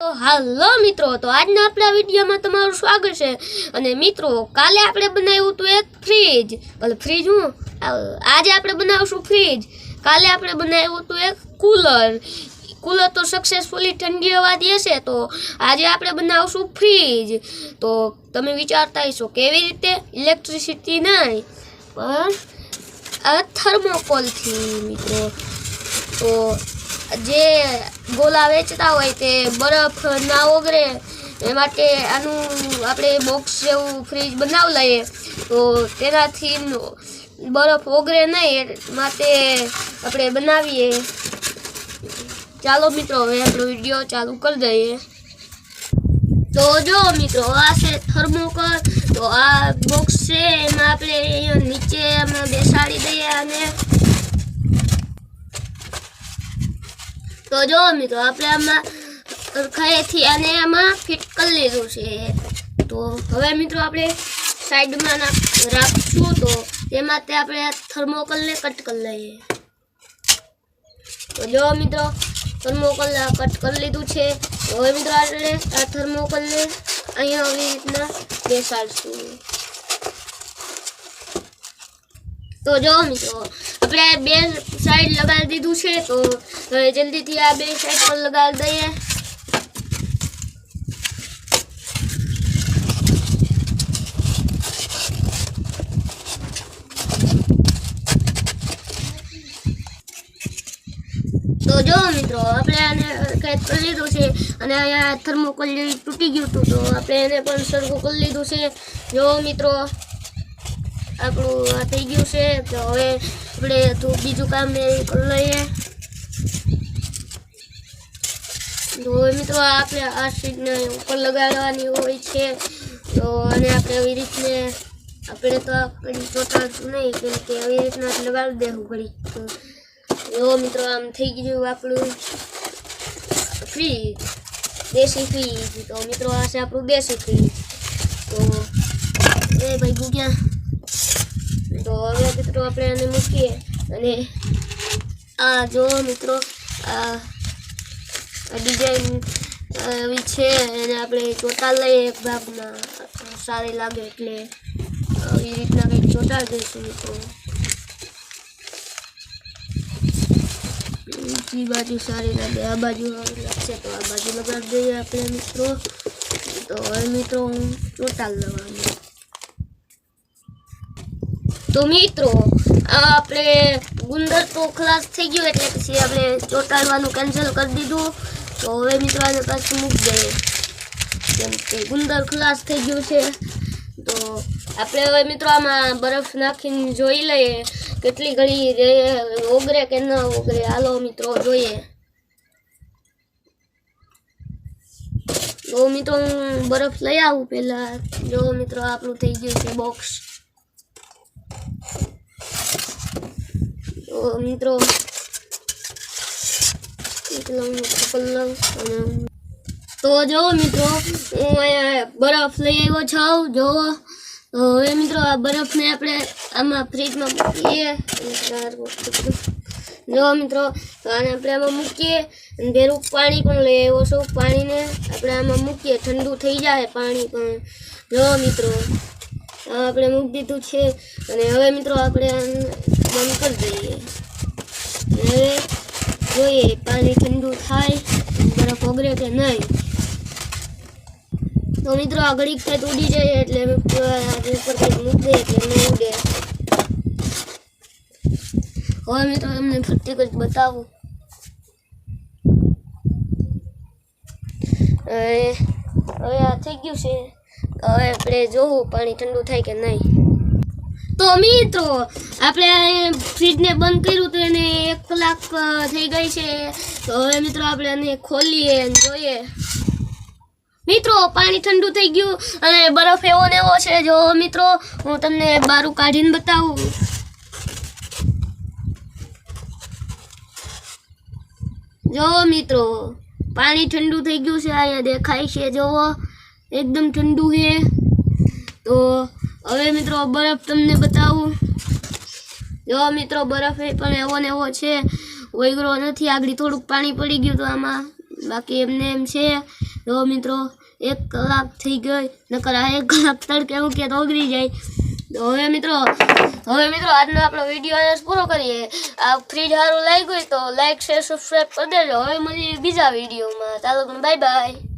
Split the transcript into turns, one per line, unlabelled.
હાલો મિત્રો, તો આજના આપણા વિડીયોમાં તમારું સ્વાગત છે. અને મિત્રો, કાલે આપણે બનાવ્યું હતું એક ફ્રીજ આજે આપણે બનાવશું ફ્રીજ. કાલે આપણે બનાવ્યું હતું એક કુલર તો સક્સેસફુલી ઠંડી હવા દે છે. તો આજે આપણે બનાવશું ફ્રીજ. તો તમે વિચારતા હશો કેવી રીતે? ઇલેક્ટ્રિસિટી નહીં પણ થર્મોકોલથી મિત્રો. તો જે ગોલા વેચતા હોય તે બરફ ના ઓગળે એ માટે આનું આપણે બોક્સ જેવું ફ્રીજ બનાવી લઈએ. તો તેનાથી બરફ ઓગળે નહીં એ માટે આપણે બનાવીએ. ચાલો મિત્રો, હવે આપણો વિડીયો ચાલુ કરી દઈએ. તો જો મિત્રો, આ છે થર્મોકોલ. તો આ બોક્સ છે, એમાં આપણે અહીંયા નીચે અમે બેસાડી દઈએ. અને તો જો મિત્રો, આપણે આમાં ખાયેથી આને આમાં ફિટ કરી લીધું છે. તો હવે મિત્રો આપણે સાઈડમાં રાખશું. તો તેમાં તે આપણે આ થર્મોકોલને કટ કરી લઈએ. તો જો મિત્રો, થર્મોકોલ કટ કરી લીધું છે. તો હવે મિત્રો આપણે આ થર્મોકોલને અહીંયા આવી રીતના બેસાડશું. તો જો મિત્રો, આપણે બે સાઈડ લગાવી દીધું છે. તો હવે જલ્દીથી આ બે સાઈડ પર લગાવી દઈએ. તો જો મિત્રો, આપણે આને કંઈક કરી લીધું છે. અને અહીંયા થર્મોકોલ જેવી તૂટી ગયું હતું, તો આપણે એને પણ સરખું કરી લીધું છે. જો મિત્રો, આપણું આ થઈ ગયું છે. તો હવે આપણે બીજું કામ કરી લઈએ. તો હવે મિત્રો, આપણે આ સીટને ઉપર લગાડવાની હોય છે. તો અને આપણે આવી રીતને આપણે તો ઘડી ચોટાડશું નહીં, કેમ કે આવી રીતના લગાડી દેવું ઘડી. જો મિત્રો, આમ થઈ ગયું આપણું ફ્રીજ, દેશી ફ્રીજ. તો મિત્રો, આ છે આપણું દેશી ફ્રીજ. તો એ ભાઈ ગુગ્યા. તો હવે મિત્રો આપણે આને મૂકીએ. અને આ જો મિત્રો, આ ડિઝાઇન આવી છે, એને આપણે ચોટાડ લઈએ એક ભાગમાં. સારી લાગે એટલે આવી રીતના કંઈક ચોટાડી દઈશું મિત્રો. બીજી બાજુ સારી લાગે, આ બાજુ સારી લાગશે તો આ બાજુ લગાડી દઈએ આપણે મિત્રો. તો હવે મિત્રો હું ચોટાડ લેવાનું. તો મિત્રો, આપણે ગુંદર તો ખલાસ થઈ ગયું, એટલે પછી આપણે ચોટાડવાનું કેન્સલ કરી દીધું. તો હવે મિત્રો આને પાછું મૂકી દઈએ, કેમ કે ગુંદર ખલાસ થઈ ગયું છે. તો આપણે હવે મિત્રો આમાં બરફ નાખીને જોઈ લઈએ કેટલી ઘડી ઓગળે કે ન ઓગળે. હાલો મિત્રો જોઈએ. તો મિત્રો હું બરફ લઈ આવું પહેલા. જો મિત્રો, આપણું થઈ ગયું છે બોક્સ. તો મિત્રો, તો જો મિત્રો, હું અહીંયા બરફ લઈ આવ્યો છું. જોવો. તો હવે મિત્રો, આ બરફને આપણે આમાં ફ્રીજમાં મૂકીએ. જો મિત્રો, તો આને આપણે આમાં મૂકીએ. અને ભેરું પાણી પણ લઈ આવ્યો છું. પાણીને આપણે આમાં મૂકીએ, ઠંડુ થઈ જાય પાણી પણ. જો મિત્રો, આપણે મૂકી દીધું છે. અને હવે મિત્રો આપણે બંધ કરી દઈએ. હવે જોઈએ પાણી ઠંડુ થાય, બરફ ઓગળે કે નહીં. તો મિત્રો, આ ઘડીક થાય ઉડી જાય એટલે ઉપર કંઈક મૂકી દઈએ એટલે નહીં ઉડે. હવે મિત્રો તમને ફરતી કંઈક બતાવું. હવે આ થઈ ગયું છે. હવે આપણે જોવું પાણી ઠંડુ થાય કે નહીં. તો મિત્રો, આપણે ફ્રીજને બંધ કર્યું તો એને 1 કલાક થઈ ગઈ છે. તો હવે મિત્રો આપણે આને ખોલીએ અને જોઈએ. મિત્રો, પાણી ઠંડુ થઈ ગયું અને બરફ એવો ને એવો છે. જો મિત્રો, હું તમને બારું કાઢીને બતાવું. જો મિત્રો, પાણી ઠંડુ થઈ ગયું છે. અહીંયા દેખાય છે, જોવો એકદમ ઠંડુ છે. તો હવે મિત્રો બરફ તમને બતાવું. જો મિત્રો, બરફ પણ એવો ને એવો છે, ઓગળો નથી. આગળ થોડુંક પાણી પડી ગયું તો આમાં, બાકી એમને એમ છે. જો મિત્રો 1 કલાક થઈ ગઈ, નકર આ 1 કલાક તડકે મૂકીએ તો ઓગળી જાય. તો હવે મિત્રો આજનો આપણો વિડીયો અહીંયા પૂરો કરીએ. આ ફ્રીજ સારું લાગ્યું હોય તો લાઈક શેર સબસ્ક્રાઈબ કરી દેજો. હવે મળીએ બીજા વિડીયોમાં. ચાલો બાય બાય.